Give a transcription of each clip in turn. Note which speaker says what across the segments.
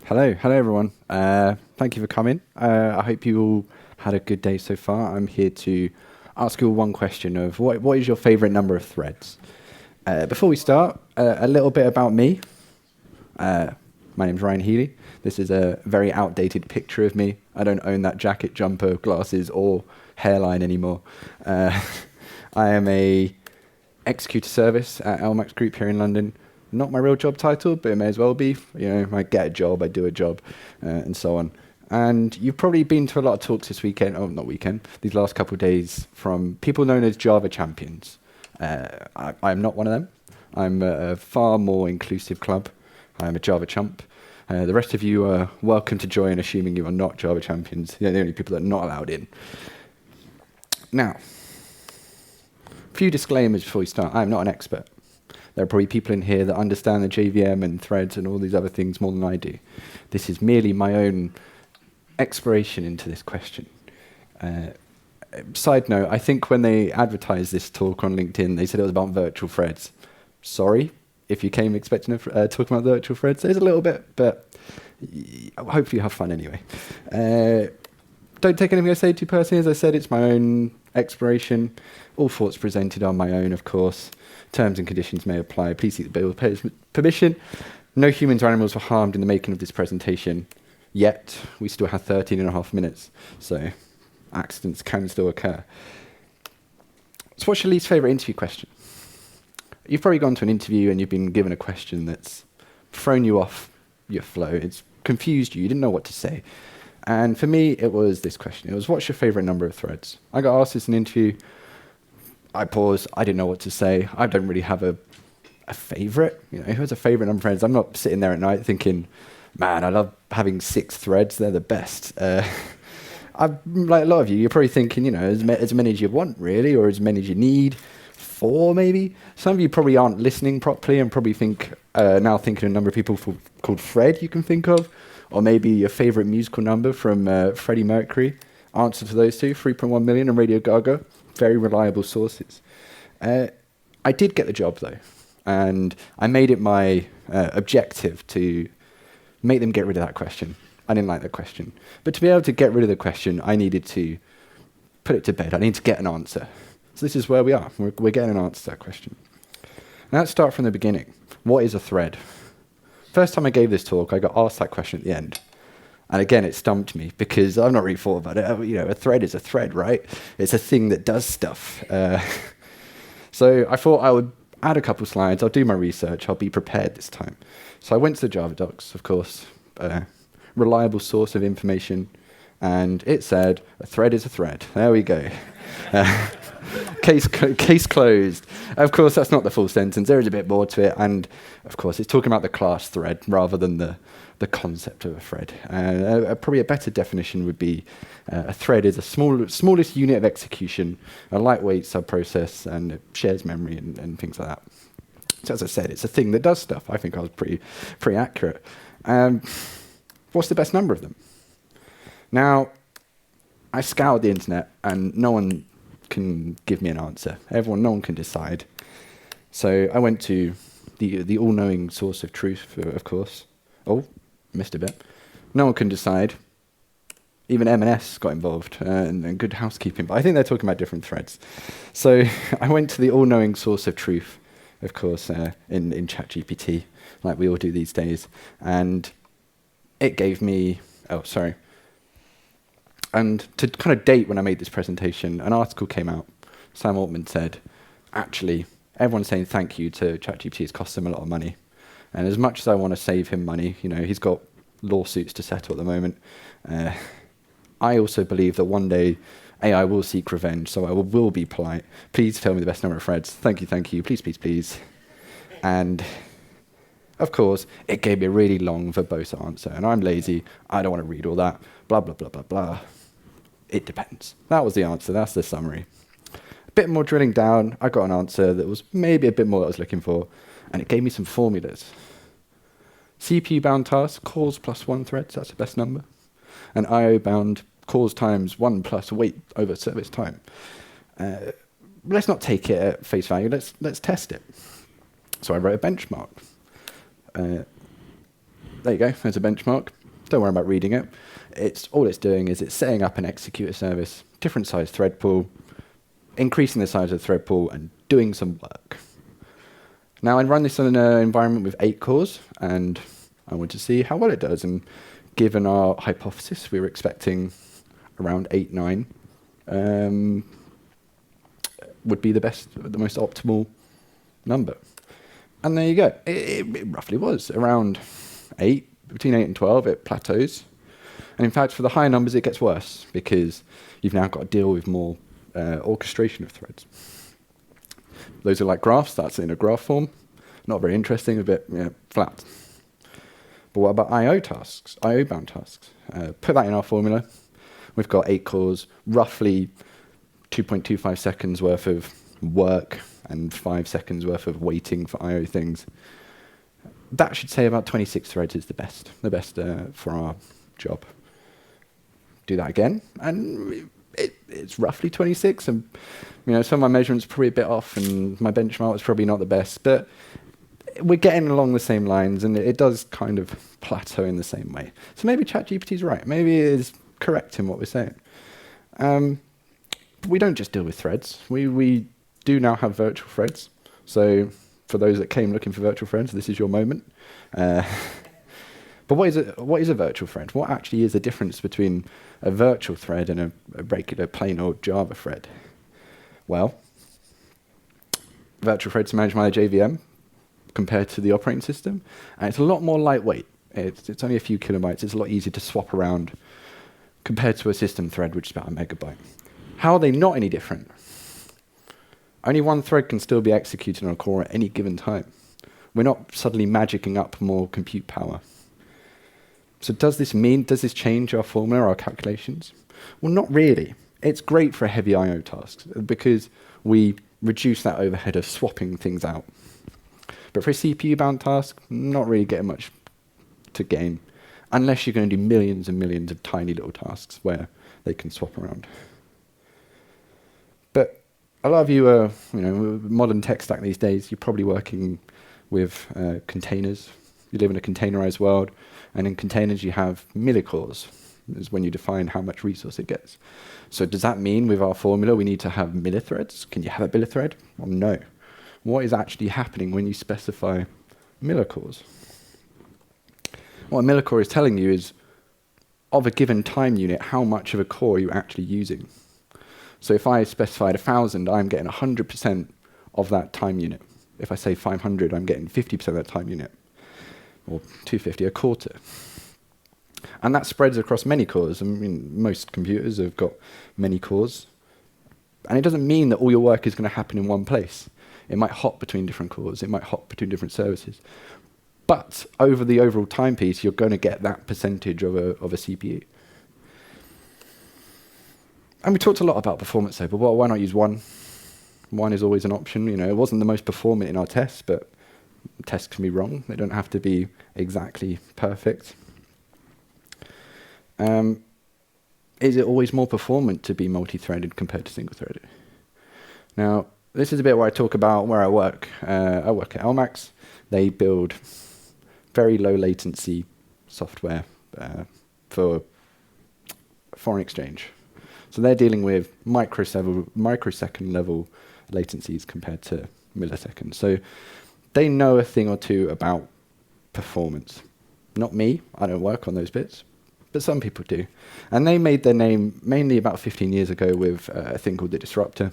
Speaker 1: Hello everyone. Thank you for coming. I hope you all had a good day so far. I'm here to ask you all one question of what is your favorite number of threads? Before we start, a little bit about me. My name's Ryan Healey. This is a very outdated picture of me. I don't own that jacket, jumper, glasses, or hairline anymore. I am a executor service at LMAX Group here in London. Not my real job title, but it may as well be. You know, I get a job, I do a job, and so on. And you've probably been to a lot of talks this weekend, these last couple of days from people known as Java champions. I'm not one of them. I'm a far more inclusive club. I'm a Java chump. The rest of you are welcome to join, assuming you are not Java champions. You're the only people that are not allowed in. Now, a few disclaimers before we start. I'm not an expert. There are probably people in here that understand the JVM and threads and all these other things more than I do. This is merely my own exploration into this question. Side note, I think when they advertised this talk on LinkedIn, they said it was about virtual threads. Sorry if you came expecting to talk about virtual threads. There's a little bit, but hopefully you have fun anyway. Don't take anything I say too personally. As I said, it's my own exploration. All thoughts presented are my own, of course. Terms and conditions may apply. Please seek the Bill's permission. No humans or animals were harmed in the making of this presentation. Yet, we still have 13 and a half minutes, so accidents can still occur. So what's your least favourite interview question? You've probably gone to an interview and you've been given a question that's thrown you off your flow. It's confused you. You didn't know what to say. And for me, it was this question. It was, what's your favourite number of threads? I got asked this in an interview. I paused. I didn't know what to say. I don't really have a favourite. You know, who has a favourite number of threads? I'm not sitting there at night thinking, man, I love having 6 threads. They're the best. Like a lot of you, you're probably thinking, you know, as many as you want, really, or as many as you need. 4, maybe. Some of you probably aren't listening properly and probably think now thinking of a number of people called Fred you can think of, or maybe your favourite musical number from Freddie Mercury. Answer to those two, 3.1 million, and Radio Gaga. Very reliable sources. I did get the job, though, and I made it my objective to make them get rid of that question. I didn't like that question. But to be able to get rid of the question, I needed to put it to bed. I need to get an answer. So this is where we are. We're getting an answer to that question. Now let's start from the beginning. What is a thread? First time I gave this talk, I got asked that question at the end. And again, it stumped me because I've not really thought about it. You know, a thread is a thread, right? It's a thing that does stuff. So I thought I would add a couple slides. I'll do my research. I'll be prepared this time. So I went to the Java docs, of course, reliable source of information. And it said, a thread is a thread. There we go. Case closed. Of course, that's not the full sentence. There is a bit more to it. And of course, it's talking about the class thread rather than the concept of a thread. Probably a better definition would be a thread is a smallest unit of execution, a lightweight subprocess, and it shares memory and things like that. So as I said, it's a thing that does stuff. I think I was pretty accurate. What's the best number of them? Now, I scoured the internet, and no one can give me an answer. No one can decide. So I went to the all-knowing source of truth, of course. Oh, missed a bit. No one can decide. Even M&S got involved, and good housekeeping. But I think they're talking about different threads. So I went to the all-knowing source of truth, of course, in ChatGPT, like we all do these days. And it gave me... Oh, sorry. And to kind of date when I made this presentation, an article came out. Sam Altman said, actually, everyone's saying thank you to ChatGPT. It's cost him a lot of money. And as much as I want to save him money, you know, he's got lawsuits to settle at the moment. I also believe that one day AI will seek revenge, so I will be polite. Please tell me the best number of threads. Thank you. Please, please, please. And of course, it gave me a really long, verbose answer. And I'm lazy. I don't want to read all that. Blah, blah, blah, blah, blah. It depends. That was the answer. That's the summary. A bit more drilling down, I got an answer that was maybe a bit more what I was looking for. And it gave me some formulas. CPU-bound task, cores plus 1 threads, that's the best number. And IO-bound cores times 1 plus wait over service time. Let's not take it at face value, let's test it. So I wrote a benchmark. There you go, there's a benchmark. Don't worry about reading it. All it's doing is it's setting up an executor service, different size thread pool, increasing the size of the thread pool, and doing some work. Now, I run this in an environment with 8 cores, and I want to see how well it does. And given our hypothesis, we were expecting around 8, 9 would be the most optimal number. And there you go. It roughly was around 8, between 8 and 12, it plateaus. And in fact, for the higher numbers, it gets worse because you've now got to deal with more orchestration of threads. Those are like graphs. That's in a graph form. Not very interesting, a bit flat. But what about I/O tasks, I/O-bound tasks? Put that in our formula. We've got 8 cores, roughly 2.25 seconds worth of work and 5 seconds worth of waiting for I/O things. That should say about 26 threads is the best for our job. Do that again, and it's roughly 26. And some of my measurements are probably a bit off, and my benchmark was probably not the best, but we're getting along the same lines, and it does kind of plateau in the same way. So maybe ChatGPT's right. Maybe it is correct in what we're saying. But we don't just deal with threads. We do now have virtual threads. So for those that came looking for virtual threads, this is your moment. But what is a virtual thread? What actually is the difference between a virtual thread and a regular plain old Java thread? Well, virtual threads are managed by a JVM compared to the operating system, and it's a lot more lightweight. It's only a few kilobytes. It's a lot easier to swap around compared to a system thread, which is about a megabyte. How are they not any different? Only one thread can still be executed on a core at any given time. We're not suddenly magicking up more compute power. So does this change our formula, our calculations? Well, not really. It's great for heavy I/O tasks because we reduce that overhead of swapping things out. But for a CPU-bound task, not really getting much to gain, unless you're going to do millions and millions of tiny little tasks where they can swap around. But a lot of you are, modern tech stack these days, you're probably working with containers. You live in a containerized world, and in containers you have millicores, is when you define how much resource it gets. So does that mean with our formula we need to have millithreads? Can you have a millithread? Well, no. What is actually happening when you specify millicores? What a millicore is telling you is, of a given time unit, how much of a core you're actually using. So if I specified 1,000, I'm getting 100% of that time unit. If I say 500, I'm getting 50% of that time unit. Or 250, a quarter. And that spreads across many cores. I mean, most computers have got many cores. And it doesn't mean that all your work is going to happen in one place. It might hop between different cores. It might hop between different services. But over the overall timepiece, you're going to get that percentage of a CPU. And we talked a lot about performance there, but why not use one? One is always an option. It wasn't the most performant in our tests, but tests can be wrong. They don't have to be exactly perfect. Is it always more performant to be multi-threaded compared to single-threaded? Now, this is a bit where I talk about where I work. I work at LMAX. They build very low latency software for foreign exchange. So they're dealing with microsecond level latencies compared to milliseconds. So they know a thing or two about performance. Not me, I don't work on those bits, but some people do. And they made their name mainly about 15 years ago with a thing called the Disruptor.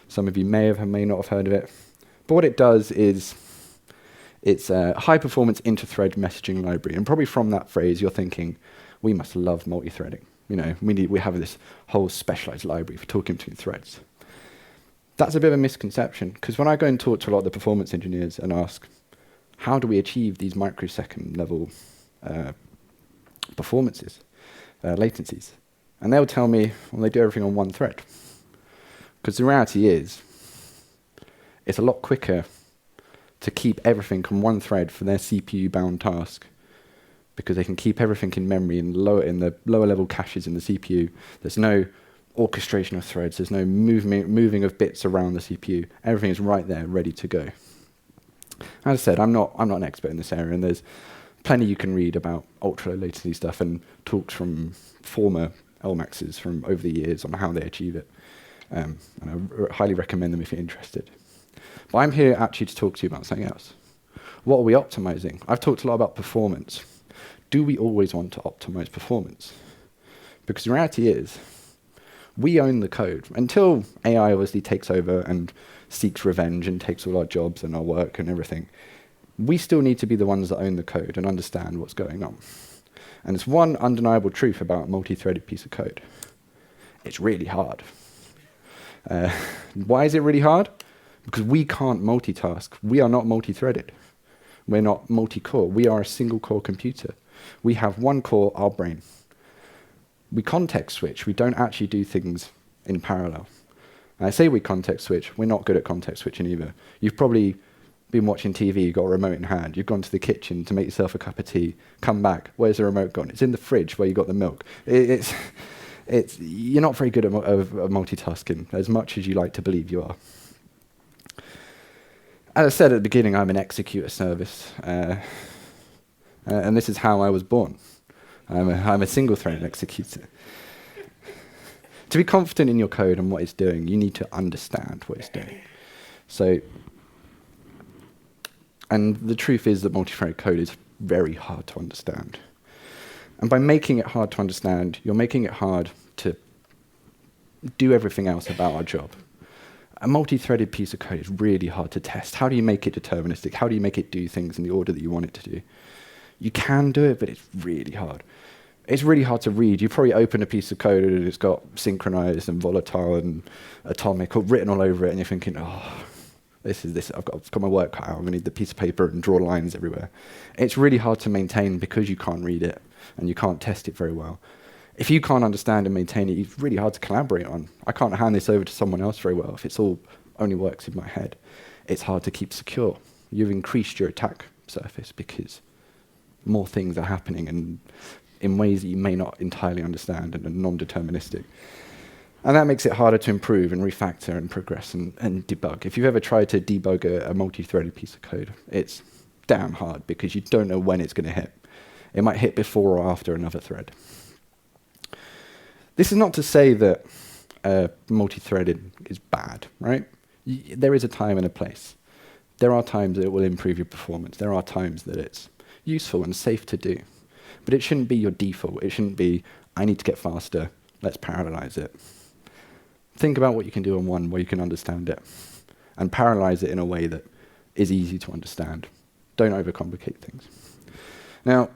Speaker 1: Some of you may not have heard of it. But what it does is it's a high-performance inter-thread messaging library. And probably from that phrase, you're thinking, we must love multi-threading. We have this whole specialized library for talking between threads. That's a bit of a misconception, because when I go and talk to a lot of the performance engineers and ask, how do we achieve these microsecond level performances, latencies? And they'll tell me, well, they do everything on one thread. Because the reality is, it's a lot quicker to keep everything on one thread for their CPU-bound task, because they can keep everything in memory in the lower level caches in the CPU. There's no orchestration of threads. There's no moving of bits around the CPU. Everything is right there, ready to go. As I said, I'm not an expert in this area, and there's plenty you can read about ultra-low latency stuff and talks from former LMAXs from over the years on how they achieve it. And I highly recommend them if you're interested. But I'm here actually to talk to you about something else. What are we optimizing? I've talked a lot about performance. Do we always want to optimize performance? Because the reality is, we own the code. Until AI obviously takes over and seeks revenge and takes all our jobs and our work and everything, we still need to be the ones that own the code and understand what's going on. And it's one undeniable truth about a multi-threaded piece of code. It's really hard. Why is it really hard? Because we can't multitask. We are not multi-threaded. We're not multi-core. We are a single core computer. We have one core, our brain. We context switch. We don't actually do things in parallel. And I say we context switch. We're not good at context switching either. You've probably been watching TV, you've got a remote in hand, you've gone to the kitchen to make yourself a cup of tea, come back, where's the remote gone? It's in the fridge where you got the milk. You're not very good at multitasking, as much as you like to believe you are. As I said at the beginning, I'm an executor service, and this is how I was born. I'm a single-threaded executor. To be confident in your code and what it's doing, you need to understand what it's doing. And the truth is that multi-threaded code is very hard to understand. And by making it hard to understand, you're making it hard to do everything else about our job. A multi-threaded piece of code is really hard to test. How do you make it deterministic? How do you make it do things in the order that you want it to do? You can do it, but it's really hard. It's really hard to read. You probably open a piece of code and it's got synchronized and volatile and atomic written all over it, and you're thinking, oh, this. I've got my work cut out. I'm going to need the piece of paper and draw lines everywhere. It's really hard to maintain because you can't read it and you can't test it very well. If you can't understand and maintain it, it's really hard to collaborate on. I can't hand this over to someone else very well if it's all only works in my head. It's hard to keep secure. You've increased your attack surface because more things are happening and in ways that you may not entirely understand and are non-deterministic. And that makes it harder to improve and refactor and progress and debug. If you've ever tried to debug a multi-threaded piece of code, it's damn hard because you don't know when it's going to hit. It might hit before or after another thread. This is not to say that multi-threaded is bad, right? There is a time and a place. There are times that it will improve your performance. There are times that it's useful and safe to do. But it shouldn't be your default. It shouldn't be, I need to get faster, let's parallelize it. Think about what you can do on one where you can understand it, and parallelize it in a way that is easy to understand. Don't overcomplicate things. Now,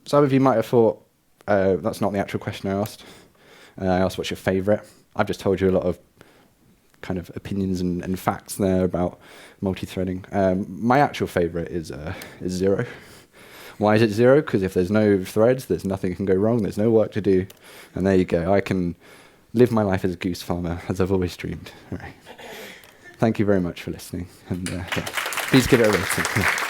Speaker 1: some of you might have thought, that's not the actual question I asked. I asked what's your favorite. I've just told you a lot of kind of opinions and facts there about multi-threading. My actual favorite is 0. Why is it 0? Because if there's no threads, there's nothing can go wrong, there's no work to do, and there you go. I can live my life as a goose farmer, as I've always dreamed. All right. Thank you very much for listening, and please give it a rating.